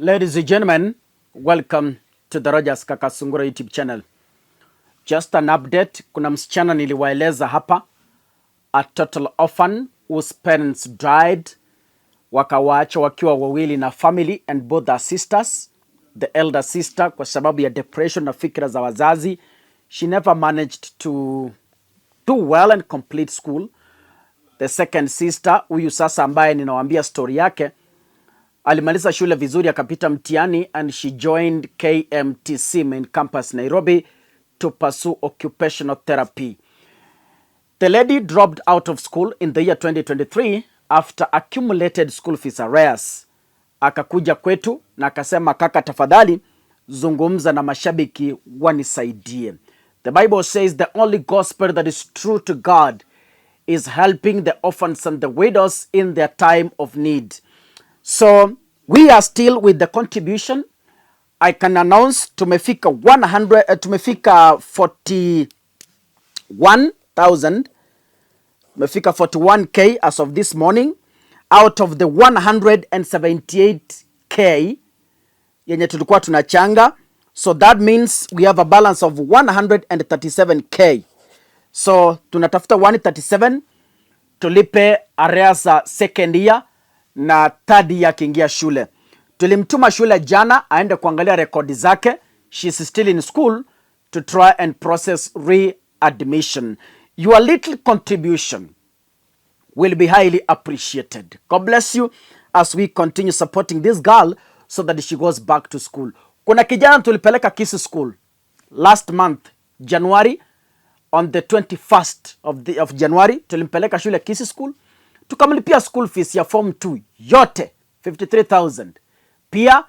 Ladies and gentlemen, welcome to the Rogers Kakasungura YouTube channel. Just an update, kuna msichana niliwaeleza hapa, a total orphan whose parents died, wakawaacha wakiwa wawili na family and both are sisters. The elder sister kwa sababu ya depression na fikra za wazazi, she never managed to do well and complete school. The second sister, huyu sasa ambaye ninawaambia story yake, alimaliza shule vizuri akapita mtihani and she joined KMTC main campus Nairobi to pursue occupational therapy. The lady dropped out of school in the year 2023 after accumulated school fees arrears. Akakuja kwetu na akasema, kaka tafadhali zungumza na mashabiki wanisaidie. The Bible says the only gospel that is true to God is helping the orphans and the widows in their time of need. So we are still with the contribution. I can announce tumefika 41,000. Tumefika 41k as of this morning out of the 178k yenye tulikuwa tunachanga. So that means we have a balance of 137k. So tunatafuta 137 tulipe arrears za second year na third year akiingia shule. Tulimtuma shule jana aende kuangalia rekodi zake. She's still in school to try and process readmission. Your little contribution will be highly appreciated. God bless you as we continue supporting this girl so that she goes back to school. Kuna kijana tulipeleka Kisii school last month January, on the 21st of January tulimpeleka shule Kisii school, tukamlipia school fees ya form 2 yote 53,000. Pia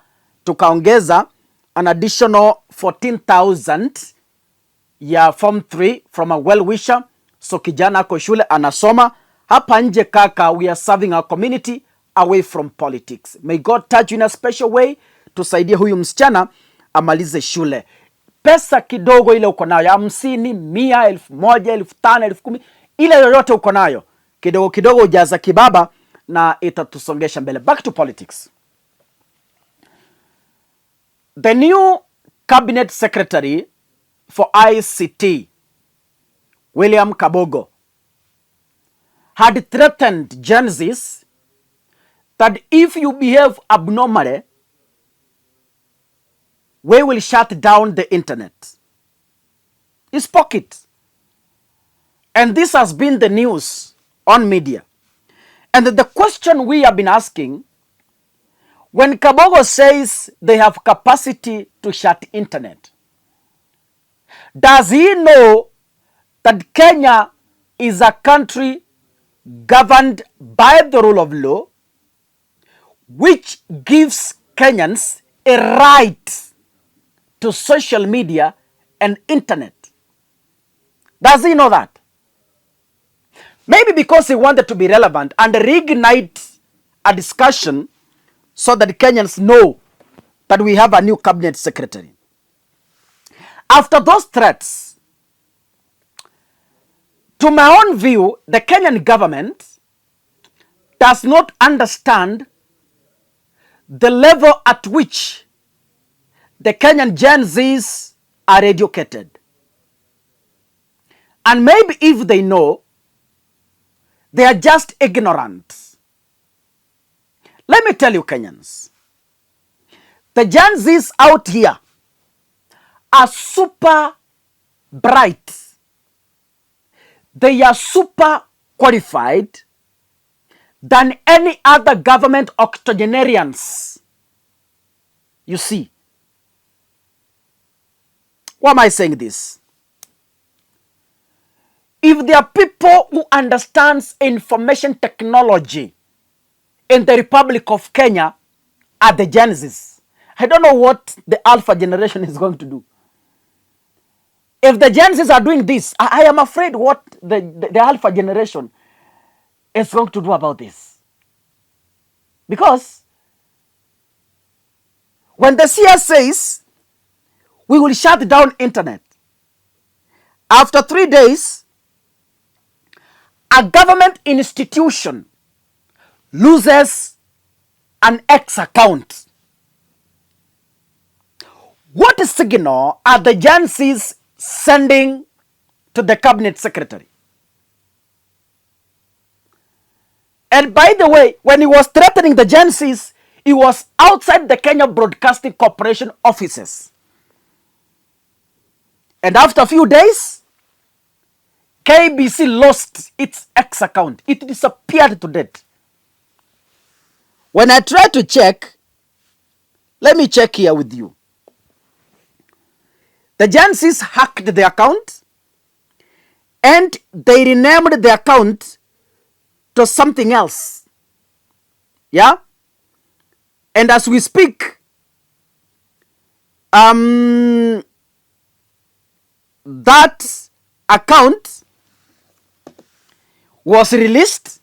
tukaongeza an additional 14,000 ya form 3 from a well wisher. So kijana ako shule anasoma hapa nje. Kaka, we are serving our community away from politics. May God touch you in a special way. Tusaidie huyu msichana amalize shule. Pesa kidogo ile uko nayo, 50, 100, 1000, 5000, 10000, ile yoyote uko nayo, kidogo kidogo ujaza kibaba na itatusongesha mbele. Back to politics. The new cabinet secretary for ICT, William Kabogo, had threatened Gen Zs that if you behave abnormally, we will shut down the internet. He spoke it. And this has been the news on media. And the question we have been asking, when Kabogo says they have capacity to shut internet, does he know that Kenya is a country governed by the rule of law, which gives Kenyans a right to social media and internet? Does he know that? Maybe because he wanted to be relevant and reignite a discussion so that Kenyans know that we have a new cabinet secretary. After those threats, to my own view, the Kenyan government does not understand the level at which the Kenyan Gen Zs are educated. And maybe if they know, they are just ignorant. Let me tell you, Kenyans, the Gen Zs out here are super bright. They are super qualified than any other government octogenarians. You see, why am I saying this? If there are people who understands information technology in the Republic of Kenya are the Gen Zs, I don't know what the Alpha generation is going to do. If the Gen Zs are doing this, I am afraid what the Alpha generation is going to do about this. Because when the CS says we will shut down internet, after 3 days, a government institution loses an X account. What signal are the agencies sending to the cabinet secretary? And by the way, when he was threatening the agencies, he was outside the Kenya Broadcasting Corporation offices. And after a few days, KBC lost its X account. It disappeared to death. When I try to check, let me check here with you. The agencies hacked the account and they renamed the account to something else. Yeah? And as we speak, that account was released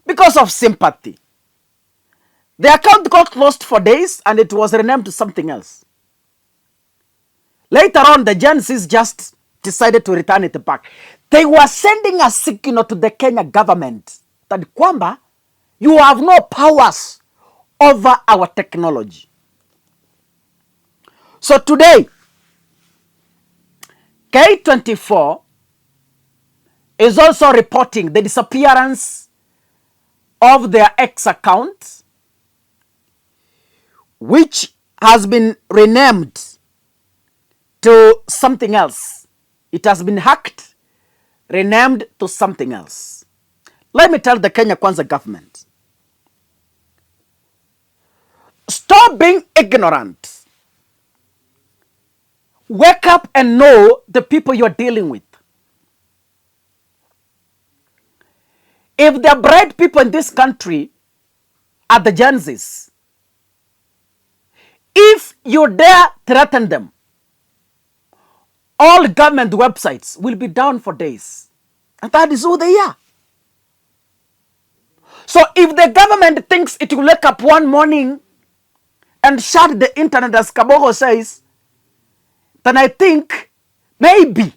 because of sympathy. The account got lost for days and it was renamed to something else. Later on, the agencies just decided to return it back. They were sending a signal to the Kenya government that kwamba you have no powers over our technology. So today, K24 is also reporting the disappearance of their X account, which has been renamed to something else. It has been hacked, renamed to something else. Let me tell the Kenya Kwanza government, stop being ignorant. Wake up and know the people you're dealing with. If the bright people in this country are the Gen Zs, if you dare threaten them, all government websites will be down for days. And that is who they are. So if the government thinks it will wake up one morning and shut the internet, as Kabogo says, then I think maybe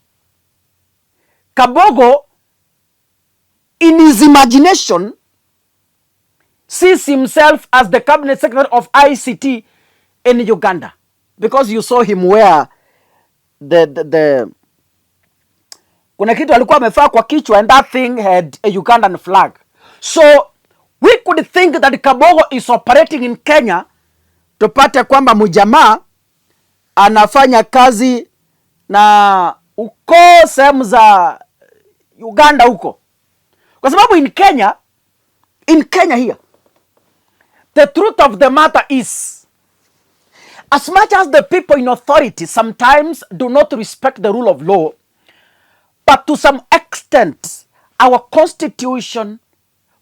Kabogo, in his imagination, sees himself as the cabinet secretary of ICT in Uganda. Because you saw him wear kuna kitu alikuwa amefaa kwa kichwa, and that thing had a Ugandan flag. So we could think that Kabogo is operating in Kenya, tupate kwamba mjamaa anafanya kazi na uko sehemu za Uganda huko. Kwa sababu in Kenya here, the truth of the matter is, as much as the people in authority sometimes do not respect the rule of law, but to some extent, our constitution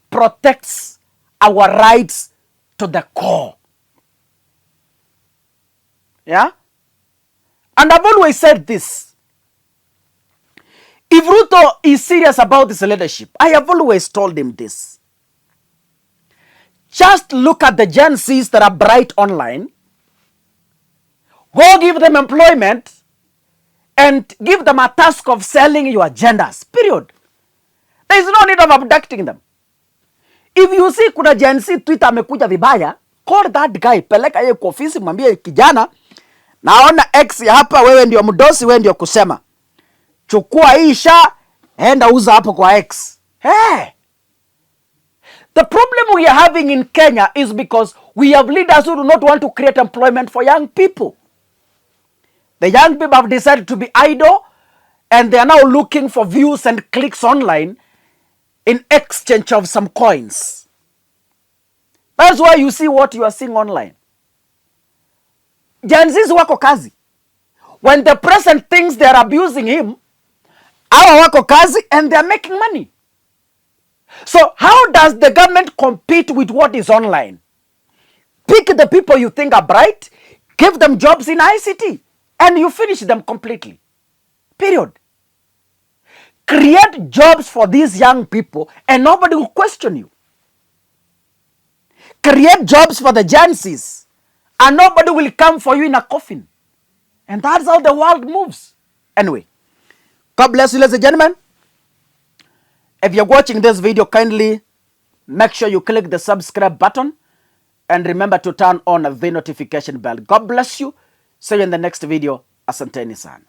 protects our rights to the core. Yeah? And I've always said this. If Ruto is serious about his leadership, I have always told him this. Just look at the Gen Zs that are bright online. Go give them employment and give them a task of selling your agendas. Period. There is no need of abducting them. If you see kuna Gen Z Twitter amekuja vibaya, call that guy, peleka yeye kwa ofisi, mwambie kijana, naona X ya hapa, wewe ndio mdosi, wewe ndio kusema. Chukua hii sha, enda uza hapo kwa X. Hey! The problem we are having in Kenya is because we have leaders who do not want to create employment for young people. The young people have decided to be idle, and they are now looking for views and clicks online in exchange of some coins. That's why you see what you are seeing online. Gen Zs wako kazi. When the president thinks they are abusing him, hawa wako kazi and they are making money. So how does the government compete with what is online? Pick the people you think are bright, give them jobs in ICT, and you finish them completely. Period. Create jobs for these young people and nobody will question you. Create jobs for the Gen Zs and nobody will come for you in a coffin. And that's how the world moves. Anyway, God bless you, ladies and gentlemen. If you're watching this video, kindly make sure you click the subscribe button and remember to turn on the notification bell. God bless you. See you in the next video. Asanteni sana.